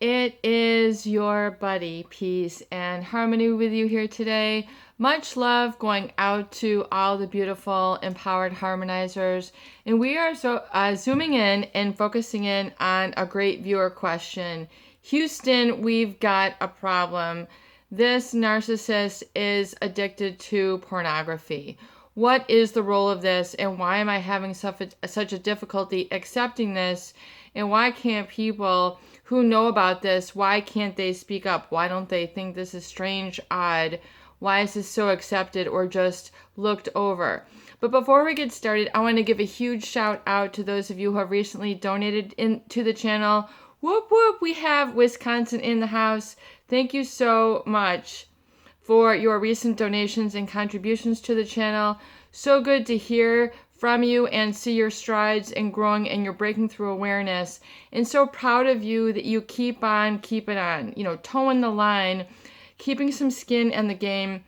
it is your buddy, Peace and Harmony with you here today. Much love going out to all the beautiful, empowered harmonizers. And we are zooming in and focusing in on a great viewer question. Houston, we've got a problem. This narcissist is addicted to pornography. What is the role of this, and why am I having such a difficulty accepting this? And why can't people who know about this, why can't they speak up? Why don't they think this is strange, odd? Why is this so accepted or just looked over? But before we get started, I want to give a huge shout out to those of you who have recently donated to the channel. Whoop whoop, we have Wisconsin in the house. Thank you so much for your recent donations and contributions to the channel. So good to hear from you and see your strides and growing and your breaking through awareness. And so proud of you that you keep on keeping on, toeing the line, keeping some skin in the game,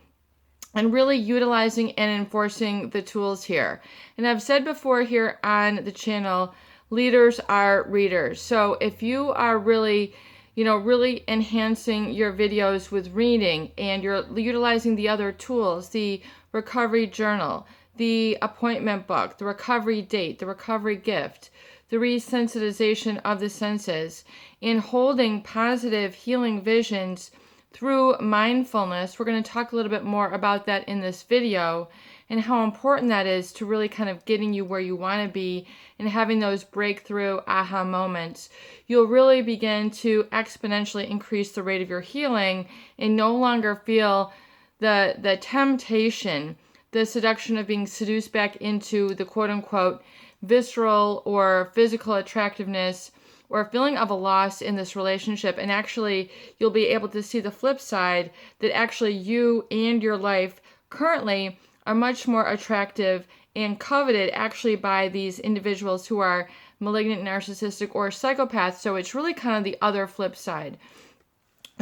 and really utilizing and enforcing the tools here. And I've said before here on the channel, leaders are readers. So if you are really enhancing your videos with reading and you're utilizing the other tools, the recovery journal, the appointment book, the recovery date, the recovery gift, the resensitization of the senses, and holding positive healing visions through mindfulness. We're going to talk a little bit more about that in this video and how important that is to really kind of getting you where you want to be and having those breakthrough aha moments. You'll really begin to exponentially increase the rate of your healing and no longer feel the temptation, the seduction of being seduced back into the quote-unquote visceral or physical attractiveness or a feeling of a loss in this relationship. And actually, you'll be able to see the flip side, that actually you and your life currently are much more attractive and coveted actually by these individuals who are malignant, narcissistic, or psychopaths. So it's really kind of the other flip side.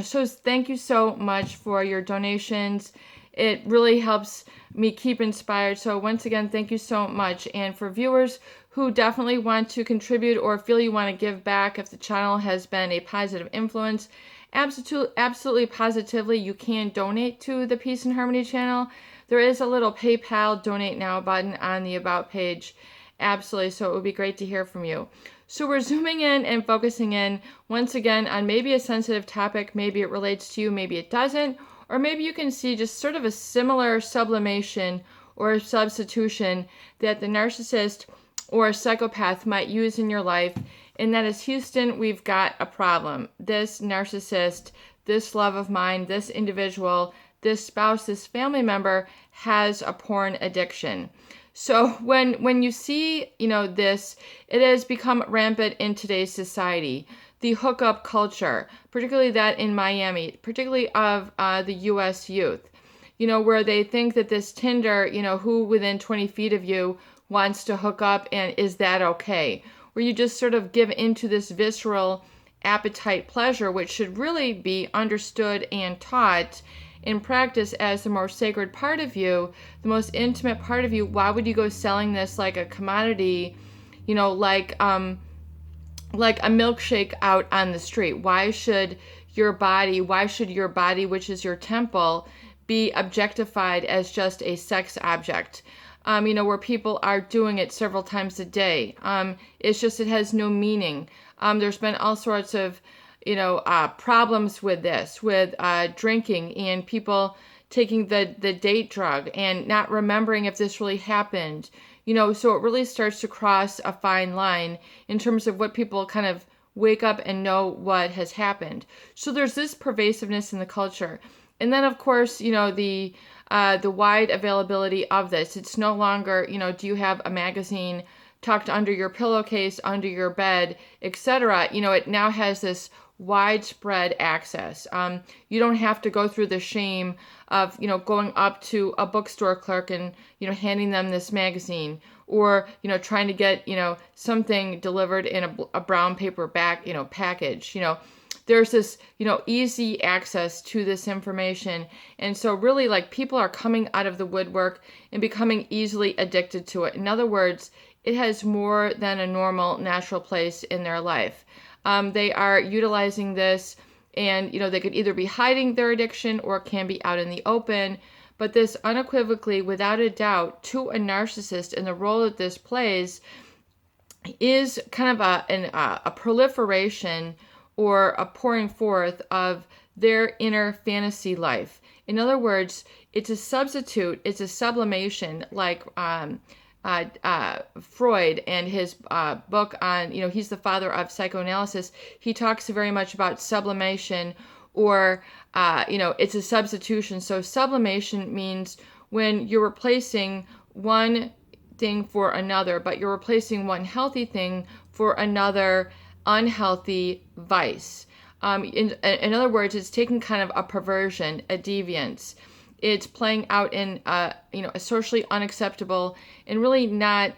So thank you so much for your donations. It really helps me keep inspired. So once again, thank you so much. And for viewers who definitely want to contribute or feel you want to give back, if the channel has been a positive influence, absolutely positively, you can donate to the Peace and Harmony channel. There is a little PayPal donate now button on the About page. Absolutely. So it would be great to hear from you. So we're zooming in and focusing in once again on maybe a sensitive topic. Maybe it relates to you, maybe it doesn't. Or maybe you can see just sort of a similar sublimation or substitution that the narcissist or a psychopath might use in your life. And that is, Houston, we've got a problem. This narcissist, this love of mine, this individual, this spouse, this family member has a porn addiction. So when you see, this, it has become rampant in today's society. The hookup culture, particularly that in Miami, particularly of the U.S. youth, where they think that this Tinder, who within 20 feet of you wants to hook up, and is that okay? Where you just sort of give into this visceral appetite pleasure, which should really be understood and taught in practice as the more sacred part of you, the most intimate part of you. Why would you go selling this like a commodity, like a milkshake out on the street? Why should your body, which is your temple, be objectified as just a sex object? Where people are doing it several times a day. It's just, it has no meaning. There's been all sorts of, problems with this, with drinking and people taking the date drug and not remembering if this really happened. So it really starts to cross a fine line in terms of what people kind of wake up and know what has happened. So there's this pervasiveness in the culture. And then, of course, the wide availability of this. It's no longer, do you have a magazine tucked under your pillowcase, under your bed, etc. It now has this widespread access. You don't have to go through the shame of, going up to a bookstore clerk and, handing them this magazine, or, trying to get, something delivered in a brown paper bag, package. There's this, easy access to this information. And so really, like, people are coming out of the woodwork and becoming easily addicted to it. In other words, it has more than a normal, natural place in their life. They are utilizing this, and they could either be hiding their addiction or can be out in the open. But this unequivocally, without a doubt, to a narcissist, and the role that this plays is kind of a proliferation or a pouring forth of their inner fantasy life. In other words, it's a substitute, it's a sublimation, like Freud and his book on, he's the father of psychoanalysis. He talks very much about sublimation, or, it's a substitution. So sublimation means when you're replacing one thing for another, but you're replacing one healthy thing for another unhealthy vice. In other words, it's taking kind of a perversion, a deviance. It's playing out in a socially unacceptable and really not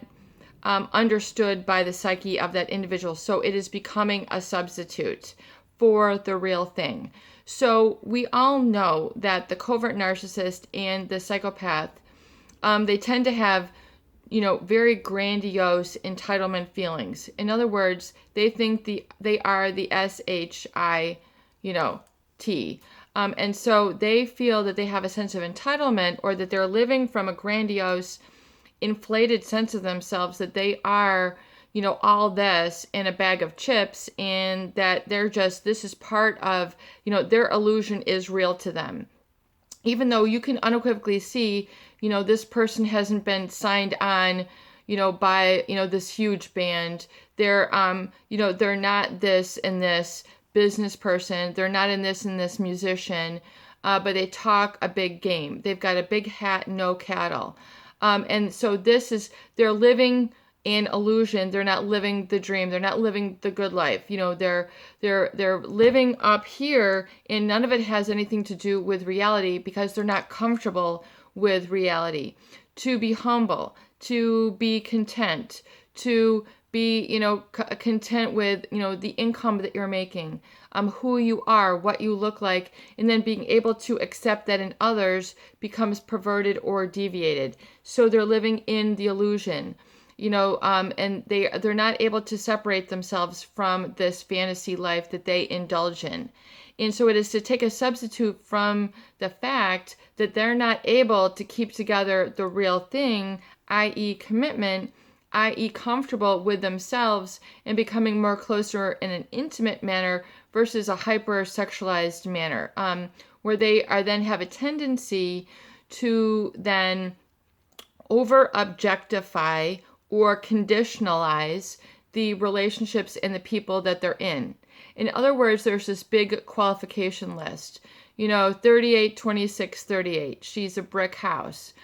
understood by the psyche of that individual. So it is becoming a substitute for the real thing. So we all know that the covert narcissist and the psychopath, they tend to have very grandiose entitlement feelings. In other words, they think they are the SHIT. And so they feel that they have a sense of entitlement, or that they're living from a grandiose, inflated sense of themselves, that they are, all this in a bag of chips, and that this is part of, their illusion is real to them. Even though you can unequivocally see, this person hasn't been signed on, by, this huge band. They're, they're not this and this business person. They're not in this and this musician, but they talk a big game. They've got a big hat, no cattle. And so they're living an illusion. They're not living the dream. They're not living the good life. They're living up here, and none of it has anything to do with reality, because they're not comfortable with reality. To be humble, to be content, to be, content with, the income that you're making, who you are, what you look like, and then being able to accept that in others becomes perverted or deviated. So they're living in the illusion. And they're not able to separate themselves from this fantasy life that they indulge in. And so it is to take a substitute from the fact that they're not able to keep together the real thing, i.e. commitment, i.e. comfortable with themselves and becoming more closer in an intimate manner versus a hyper-sexualized manner, where they then have a tendency to then over-objectify or conditionalize the relationships and the people that they're in. In other words, there's this big qualification list. 38, 26, 38. She's a brick house.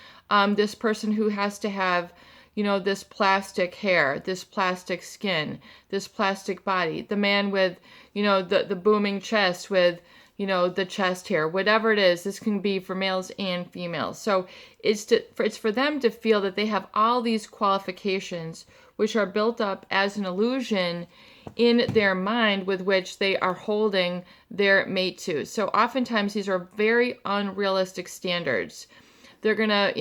This person who has to have, this plastic hair, this plastic skin, this plastic body. The man with, the booming chest with, the chest hair, whatever it is. This can be for males and females. So it's for them to feel that they have all these qualifications, which are built up as an illusion in their mind, with which they are holding their mate to. So oftentimes these are very unrealistic standards. They're gonna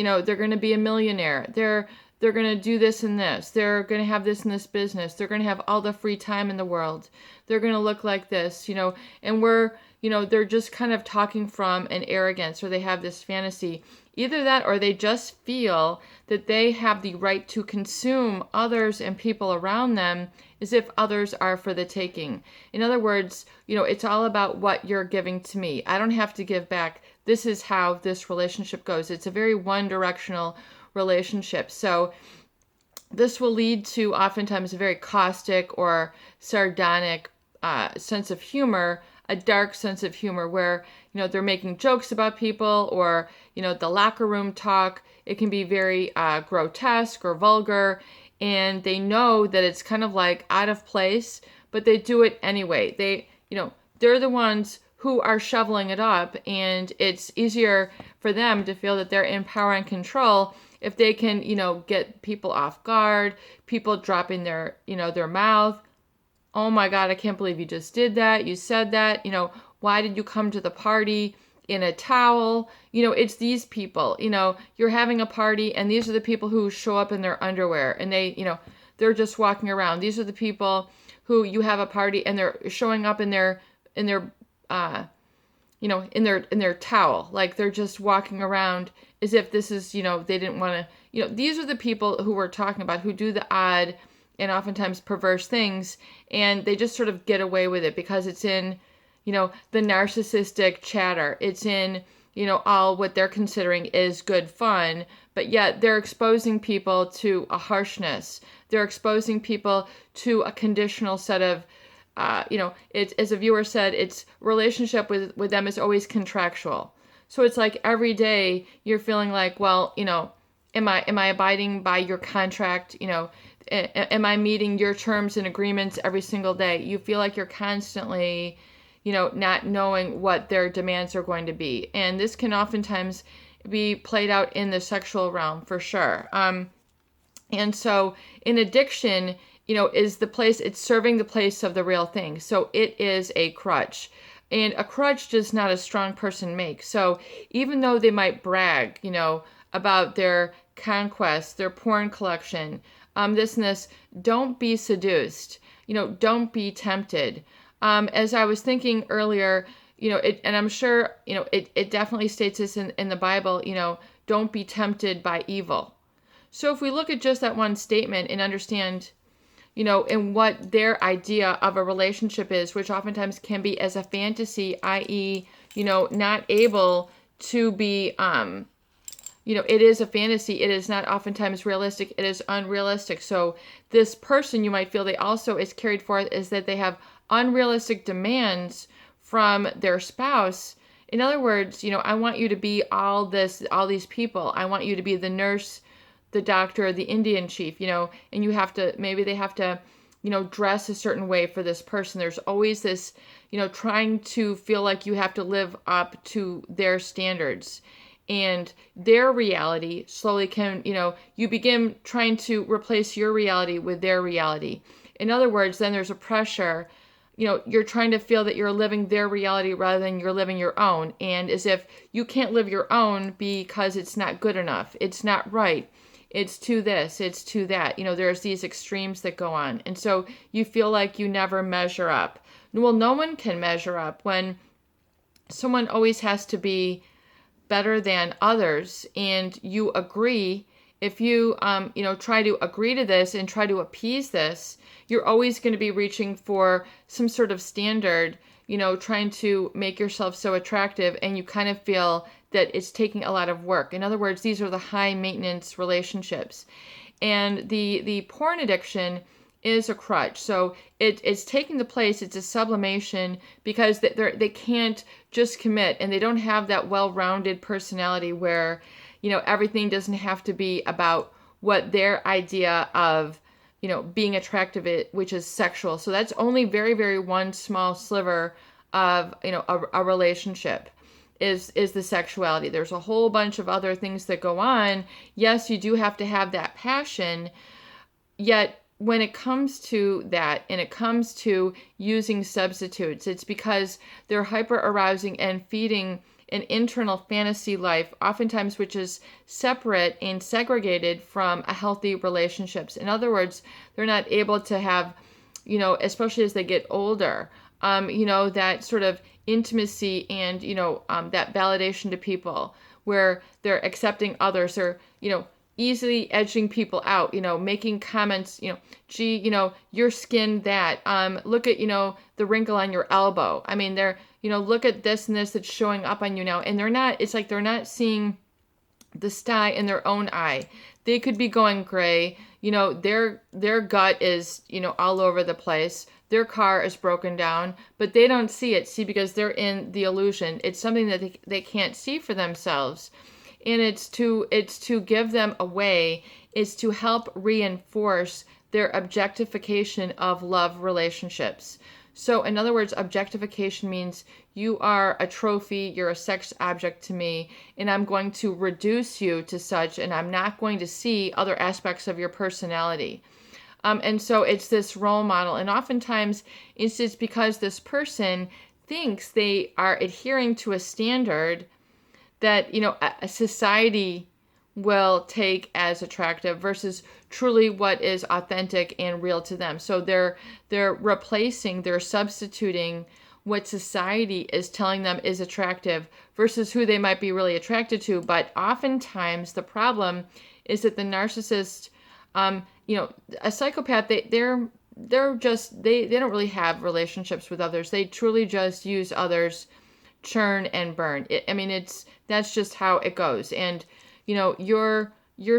be a millionaire. They're going to do this and this. They're going to have this and this business. They're going to have all the free time in the world. They're going to look like this, and they're just kind of talking from an arrogance, or they have this fantasy. Either that, or they just feel that they have the right to consume others and people around them as if others are for the taking. In other words, it's all about what you're giving to me. I don't have to give back. This is how this relationship goes. It's a very one-directional relationship. So this will lead to oftentimes a very caustic or sardonic sense of humor, a dark sense of humor, where they're making jokes about people, or the locker room talk. It can be very grotesque or vulgar, and they know that it's kind of like out of place, but they do it anyway. They're the ones who are shoveling it up, and it's easier for them to feel that they're in power and control if they can, get people off guard, people dropping their mouth. Oh my God, I can't believe you just did that. You said that, why did you come to the party in a towel? It's these people, you're having a party, and these are the people who show up in their underwear, and they're just walking around. These are the people who you have a party and they're showing up in their in their towel, like they're just walking around as if this is, they didn't want to, these are the people who we're talking about, who do the odd and oftentimes perverse things, and they just sort of get away with it because it's in, the narcissistic chatter. It's in, all what they're considering is good fun, but yet they're exposing people to a harshness. They're exposing people to a conditional set of, it's, as a viewer said, its relationship with them is always contractual. So it's like every day you're feeling like, well, am I abiding by your contract? Am I meeting your terms and agreements every single day? You feel like you're constantly, not knowing what their demands are going to be. And this can oftentimes be played out in the sexual realm for sure. And so in addiction, is the place, it's serving the place of the real thing. So it is a crutch. And a crutch does not a strong person make. So even though they might brag, about their conquest, their porn collection, this and this, don't be seduced. Don't be tempted. As I was thinking earlier, and I'm sure, it definitely states this in the Bible, don't be tempted by evil. So if we look at just that one statement and understand, and what their idea of a relationship is, which oftentimes can be as a fantasy, i.e., not able to be, it is a fantasy. It is not oftentimes realistic. It is unrealistic. So this person, you might feel they also is carried forth is that they have unrealistic demands from their spouse. In other words, I want you to be all these people. I want you to be the nurse, the doctor, the Indian chief, and you have to, maybe they have to, dress a certain way for this person. There's always this, trying to feel like you have to live up to their standards. And their reality slowly can, you begin trying to replace your reality with their reality. In other words, then there's a pressure, you're trying to feel that you're living their reality rather than you're living your own. And as if you can't live your own because it's not good enough. It's not right. It's to this, it's to that. There's these extremes that go on. And so you feel like you never measure up. Well, no one can measure up when someone always has to be better than others, and you agree. If you try to agree to this and try to appease this, you're always going to be reaching for some sort of standard, trying to make yourself so attractive, and you kind of feel that it's taking a lot of work. In other words, these are the high maintenance relationships. And the porn addiction is a crutch. So it's taking the place, it's a sublimation, because they can't just commit, and they don't have that well-rounded personality where, everything doesn't have to be about what their idea of, being attractive is, which is sexual. So that's only very, very one small sliver of, a relationship is the sexuality. There's a whole bunch of other things that go on. Yes, you do have to have that passion, yet when it comes to that, and it comes to using substitutes, it's because they're hyper arousing and feeding an internal fantasy life, oftentimes which is separate and segregated from a healthy relationships. In other words, they're not able to have, especially as they get older, that sort of intimacy and, that validation to people where they're accepting others, or, easily edging people out, making comments, gee, your skin that, look at, the wrinkle on your elbow. I mean, they're, look at this and this that's showing up on you now. And it's like they're not seeing the sty in their own eye. They could be going gray, their gut is, all over the place. Their car is broken down, but they don't see it, because they're in the illusion. It's something that they can't see for themselves. And it's to give them away, it's to help reinforce their objectification of love relationships. So in other words, objectification means you are a trophy, you're a sex object to me, and I'm going to reduce you to such, and I'm not going to see other aspects of your personality. And so it's this role model. And oftentimes it's just because this person thinks they are adhering to a standard that, a society will take as attractive versus truly what is authentic and real to them. So they're replacing, they're substituting what society is telling them is attractive versus who they might be really attracted to. But oftentimes the problem is that the narcissist, a psychopath, they're just they don't really have relationships with others. They truly just use others, churn and burn. That's just how it goes. And your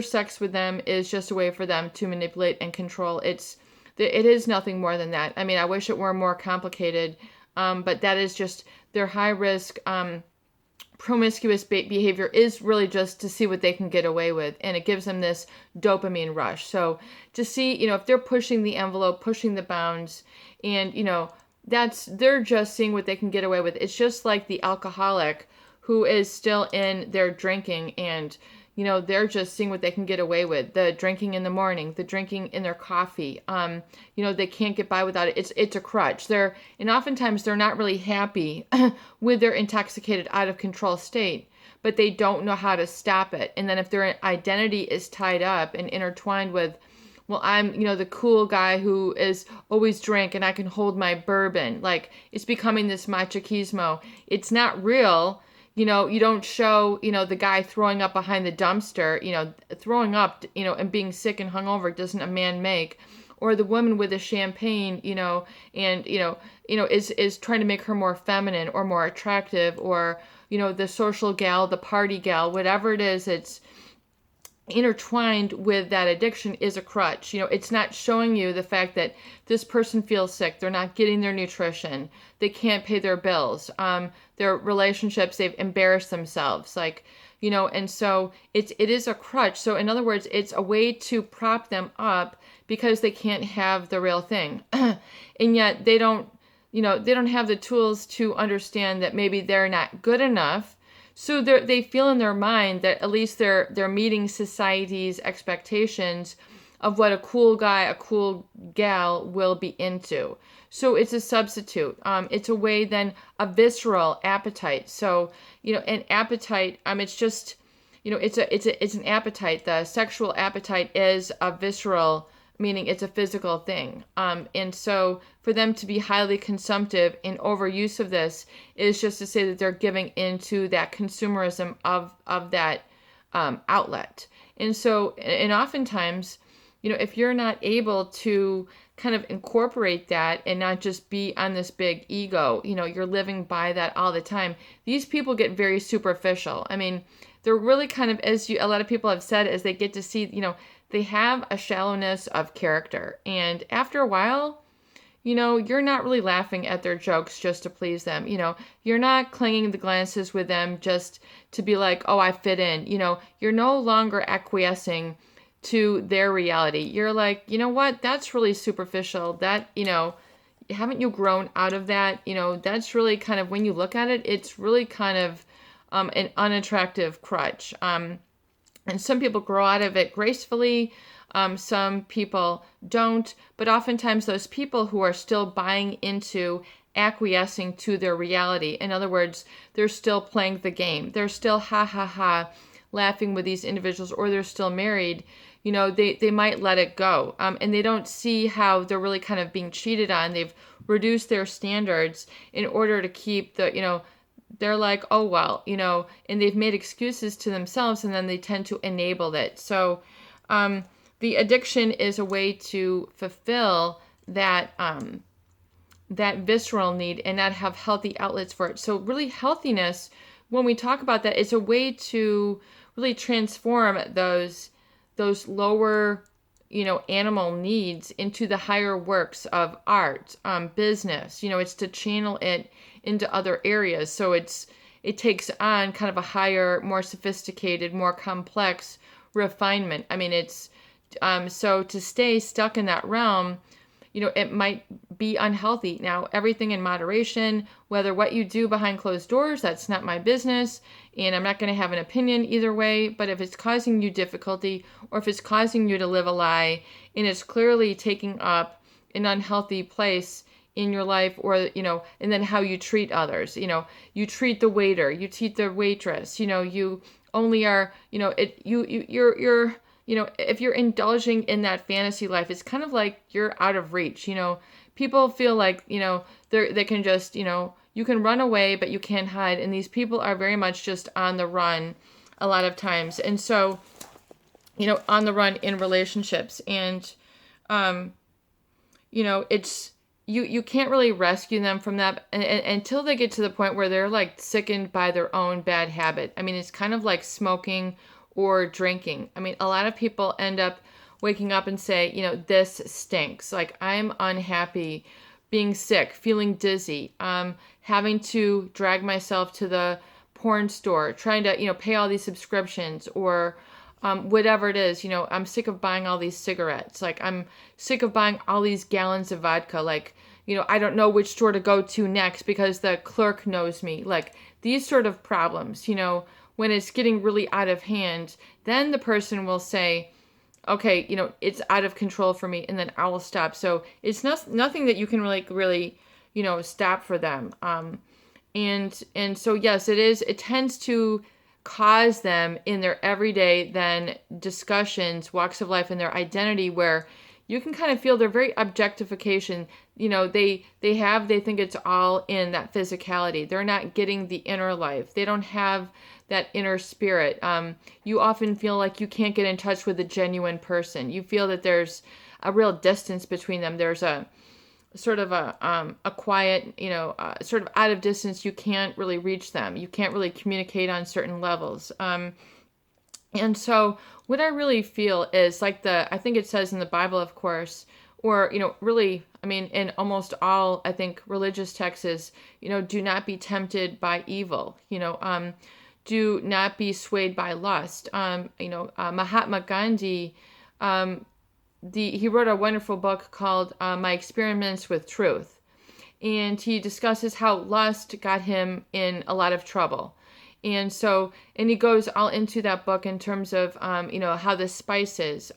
sex with them is just a way for them to manipulate and control. It is nothing more than that. I wish it were more complicated, but that is just their high risk. Promiscuous behavior is really just to see what they can get away with, and it gives them this dopamine rush. So to see, if they're pushing the envelope, pushing the bounds, and they're just seeing what they can get away with. It's just like the alcoholic who is still in their drinking, and they're just seeing what they can get away with. The drinking in the morning, the drinking in their coffee. They can't get by without it. It's a crutch. And oftentimes they're not really happy with their intoxicated, out of control state, but they don't know how to stop it. And then if their identity is tied up and intertwined with, well, I'm, the cool guy who is always drink and I can hold my bourbon. Like, it's becoming this machismo. It's not real. You don't show, the guy throwing up behind the dumpster, throwing up, and being sick and hungover doesn't a man make. Or the woman with the champagne, and, is trying to make her more feminine or more attractive, or, the social gal, the party gal, whatever it is, it's intertwined with that addiction is a crutch. It's not showing you the fact that this person feels sick, they're not getting their nutrition, they can't pay their bills, their relationships, they've embarrassed themselves, and so it is a crutch. So in other words, it's a way to prop them up because they can't have the real thing. And yet they don't have the tools to understand that maybe they're not good enough. So they feel in their mind that at least they're meeting society's expectations of what a cool guy, a cool gal will be into. So it's a substitute. It's a way then, a visceral appetite. So, an appetite, it's just, it's an appetite. The sexual appetite is a visceral, meaning it's a physical thing. And so for them to be highly consumptive and overuse of this is just to say that they're giving into that consumerism of that outlet. And so, and oftentimes, if you're not able to kind of incorporate that and not just be on this big ego, you're living by that all the time, these people get very superficial. They're really kind of, a lot of people have said, as they get to see, they have a shallowness of character. And after a while, you're not really laughing at their jokes just to please them. You're not clinging the glances with them just to be like, oh, I fit in. You're no longer acquiescing to their reality. You're like, you know what? That's really superficial. That, haven't you grown out of that? That's really kind of, when you look at it, it's really kind of an unattractive crutch. And some people grow out of it gracefully. Some people don't. But oftentimes those people who are still buying into acquiescing to their reality, in other words, they're still playing the game. They're still ha ha ha laughing with these individuals, or they're still married, they might let it go. And they don't see how they're really kind of being cheated on. They've reduced their standards in order to keep they're like, oh, well, and they've made excuses to themselves, and then they tend to enable it. So the addiction is a way to fulfill that visceral need and not have healthy outlets for it. So really, healthiness, when we talk about that, it's a way to really transform those lower, animal needs into the higher works of art, business. It's to channel it into other areas. So it takes on kind of a higher, more sophisticated, more complex refinement. It's so to stay stuck in that realm, it might be unhealthy. Now, everything in moderation, whether what you do behind closed doors, that's not my business, and I'm not going to have an opinion either way. But if it's causing you difficulty, or if it's causing you to live a lie, and it's clearly taking up an unhealthy place in your life, or, and then how you treat others, you treat the waiter, you treat the waitress, you only are, you're, if you're indulging in that fantasy life, it's kind of like you're out of reach. People feel like, they can just, you can run away, but you can't hide. And these people are very much just on the run a lot of times. And so, on the run in relationships. And, it's, you can't really rescue them from that until they get to the point where they're like sickened by their own bad habit. I mean, it's kind of like smoking or drinking. I mean, a lot of people end up waking up and say, this stinks. Like, I'm unhappy, being sick, feeling dizzy, having to drag myself to the porn store, trying to, pay all these subscriptions, or whatever it is. I'm sick of buying all these cigarettes. Like, I'm sick of buying all these gallons of vodka. Like, I don't know which store to go to next because the clerk knows me. Like, these sort of problems, when it's getting really out of hand, then the person will say, okay, it's out of control for me, and then I will stop. So it's nothing that you can really, stop for them. And so, yes, it tends to cause them in their everyday then discussions, walks of life, and their identity, where you can kind of feel their very objectification. They think it's all in that physicality. They're not getting the inner life. They don't have that inner spirit. You often feel like you can't get in touch with a genuine person. You feel that there's a real distance between them. There's a sort of a quiet, sort of out of distance. You can't really reach them. You can't really communicate on certain levels. And so what I really feel is like I think it says in the Bible, of course, or, really, I mean, in almost all, I think, religious texts is, do not be tempted by evil, do not be swayed by lust. Mahatma Gandhi, he wrote a wonderful book called My Experiments with Truth. And he discusses how lust got him in a lot of trouble. And he goes all into that book in terms of, how the spices,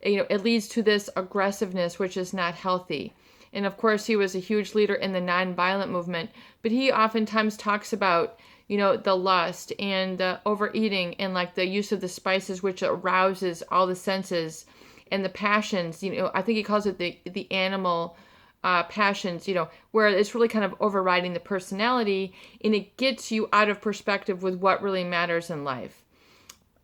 it leads to this aggressiveness, which is not healthy. And of course, he was a huge leader in the nonviolent movement, but he oftentimes talks about, the lust and the overeating and like the use of the spices, which arouses all the senses and the passions. I think he calls it the animal passions, where it's really kind of overriding the personality, and it gets you out of perspective with what really matters in life.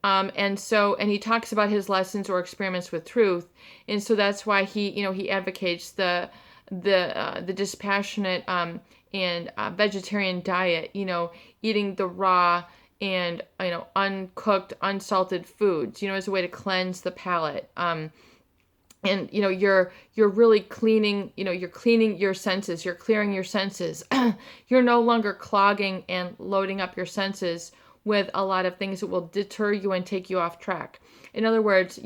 And he talks about his lessons or experiments with truth. And so that's why he advocates the dispassionate, and vegetarian diet, eating the raw and, uncooked, unsalted foods, as a way to cleanse the palate. And, you're really cleaning, you're cleaning your senses, you're clearing your senses. You're no longer clogging and loading up your senses with a lot of things that will deter you and take you off track. In other words,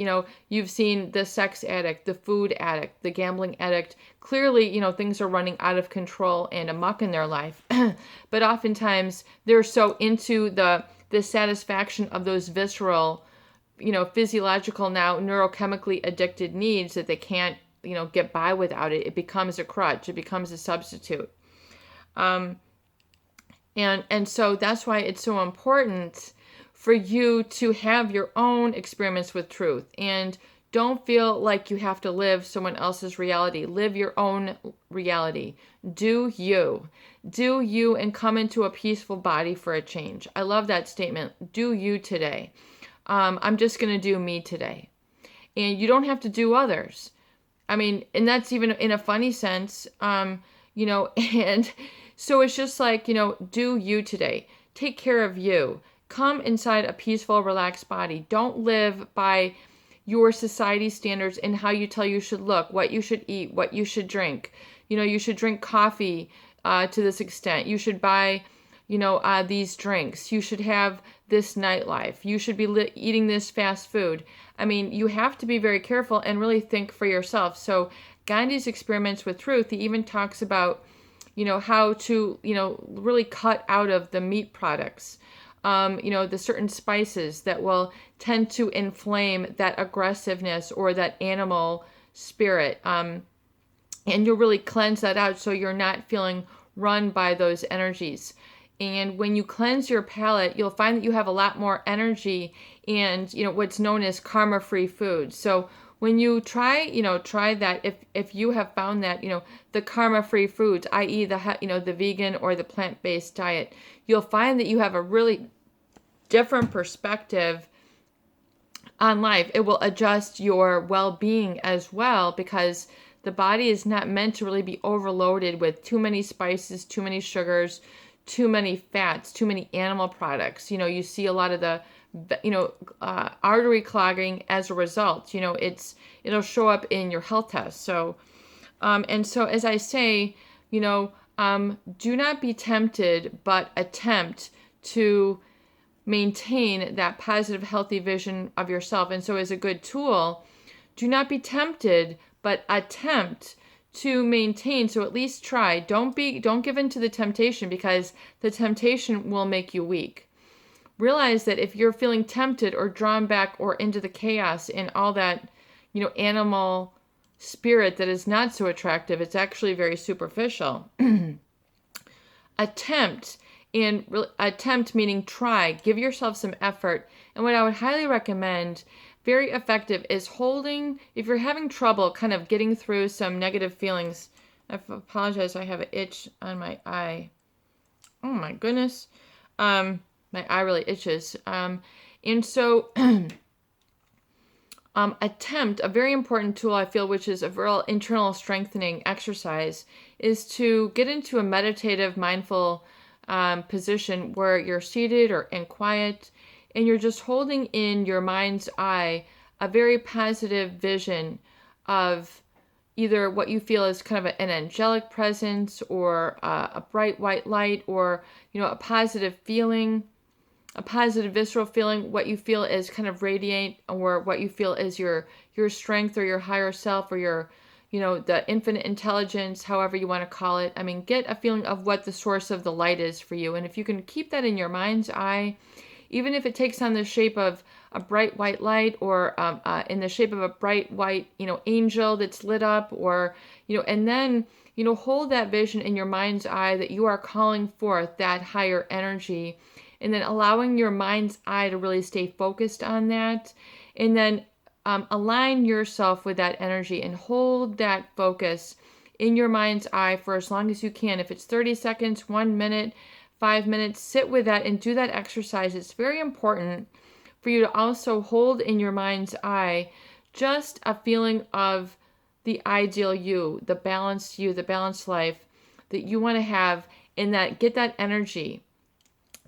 you've seen the sex addict, the food addict, the gambling addict. Clearly, things are running out of control and amok in their life. But oftentimes they're so into the satisfaction of those visceral, physiological, now neurochemically addicted needs that they can't, get by without it. It becomes a crutch. It becomes a substitute. And so that's why it's so important for you to have your own experiments with truth, and don't feel like you have to live someone else's reality. Live your own reality. Do you and come into a peaceful body for a change. I love that statement. Do you today. I'm just going to do me today. And you don't have to do others. I mean, and that's even in a funny sense, and so it's just like, do you today. Take care of you. Come inside a peaceful, relaxed body. Don't live by your society standards and how you tell you should look, what you should eat, what you should drink. You should drink coffee to this extent. You should buy, these drinks. You should have this nightlife. You should be eating this fast food. I mean, you have to be very careful and really think for yourself. So Gandhi's experiments with truth, he even talks about, how to, really cut out of the meat products. The certain spices that will tend to inflame that aggressiveness or that animal spirit. And you'll really cleanse that out so you're not feeling run by those energies. And when you cleanse your palate, you'll find that you have a lot more energy and, what's known as karma-free food. So when you try that, if you have found that, the karma-free foods, i.e. the vegan or the plant-based diet, you'll find that you have a really different perspective on life. It will adjust your well-being as well, because the body is not meant to really be overloaded with too many spices, too many sugars, too many fats, too many animal products. You see a lot of the, artery clogging as a result. It'll show up in your health tests. So, and so as I say, do not be tempted, but attempt to maintain that positive, healthy vision of yourself. And so as a good tool, do not be tempted, but attempt to maintain. So at least try. Don't give in to the temptation, because the temptation will make you weak. Realize that if you're feeling tempted or drawn back or into the chaos and all that, animal spirit that is not so attractive, it's actually very superficial. Attempt meaning try, give yourself some effort. And what I would highly recommend, very effective, is holding, if you're having trouble kind of getting through some negative feelings. I apologize, I have an itch on my eye. Oh my goodness. My eye really itches. And so attempt, a very important tool I feel, which is a real internal strengthening exercise, is to get into a meditative, mindful position where you're seated or in quiet, and you're just holding in your mind's eye a very positive vision of either what you feel is kind of an angelic presence, or a bright white light, or a positive feeling, a positive visceral feeling, what you feel is kind of radiate, or what you feel is your strength or your higher self, or your the infinite intelligence, however you want to call it. I mean, get a feeling of what the source of the light is for you. And if you can keep that in your mind's eye, even if it takes on the shape of a bright white light, or in the shape of a bright white, angel that's lit up, or, and then, hold that vision in your mind's eye that you are calling forth that higher energy, and then allowing your mind's eye to really stay focused on that. And then align yourself with that energy and hold that focus in your mind's eye for as long as you can. If it's 30 seconds, 1 minute, 5 minutes, sit with that and do that exercise. It's very important for you to also hold in your mind's eye just a feeling of the ideal you, the balanced life that you want to have, and that get that energy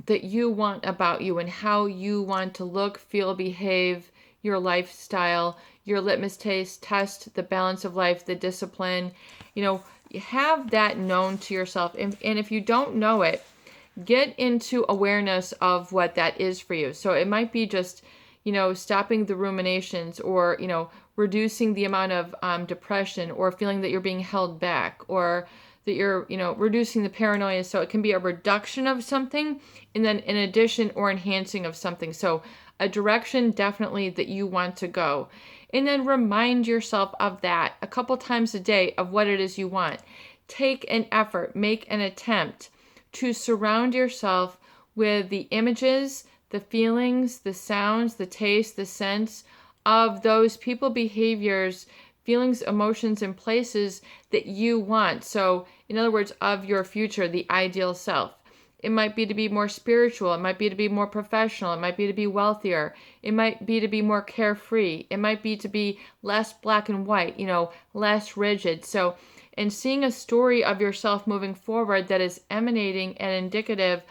that you want about you and how you want to look, feel, behave, your lifestyle, your litmus test, the balance of life, the discipline. Have that known to yourself. And if you don't know it, get into awareness of what that is for you. So it might be just, stopping the ruminations, or, reducing the amount of depression, or feeling that you're being held back, or that you're, reducing the paranoia. So it can be a reduction of something, and then an addition or enhancing of something. So a direction definitely that you want to go. And then remind yourself of that a couple times a day of what it is you want. Take an effort, make an attempt to surround yourself with the images, the feelings, the sounds, the taste, the sense of those people, behaviors, feelings, emotions, and places that you want. So, in other words, of your future, the ideal self. It might be to be more spiritual. It might be to be more professional. It might be to be wealthier. It might be to be more carefree. It might be to be less black and white, less rigid. So, and seeing a story of yourself moving forward that is emanating and indicative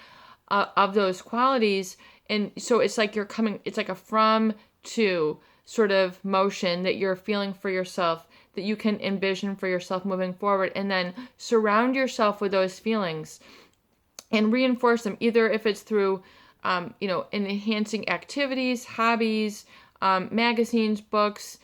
of those qualities. And so it's like it's like a from to sort of motion that you're feeling for yourself, that you can envision for yourself moving forward, and then surround yourself with those feelings and reinforce them, either if it's through, enhancing activities, hobbies, magazines, books,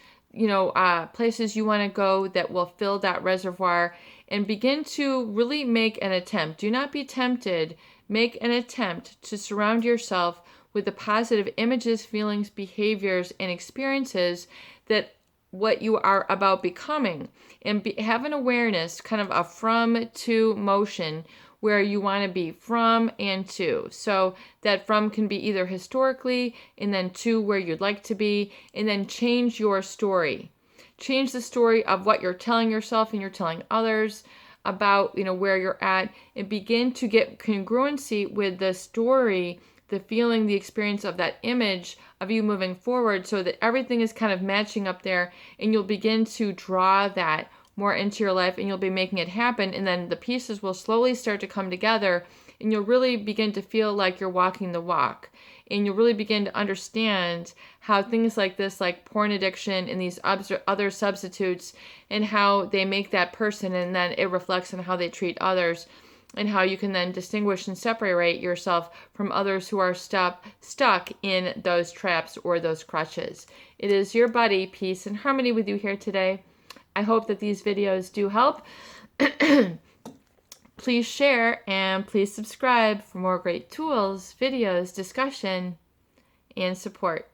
places you want to go that will fill that reservoir, and begin to really make an attempt. Do not be tempted. Make an attempt to surround yourself with the positive images, feelings, behaviors, and experiences that what you are about becoming, and have an awareness, kind of a from to motion, where you want to be from and to. So that from can be either historically and then to where you'd like to be, and then change your story. Change the story of what you're telling yourself and you're telling others about, where you're at, and begin to get congruency with the story, the feeling, the experience of that image of you moving forward, so that everything is kind of matching up there, and you'll begin to draw that more into your life, and you'll be making it happen, and then the pieces will slowly start to come together, and you'll really begin to feel like you're walking the walk, and you'll really begin to understand how things like this, like porn addiction and these other substitutes, and how they make that person, and then it reflects on how they treat others, and how you can then distinguish and separate yourself from others who are stuck in those traps or those crutches. It is your buddy, Peace and Harmony, with you here today. I hope that these videos do help. Please share and please subscribe for more great tools, videos, discussion, and support.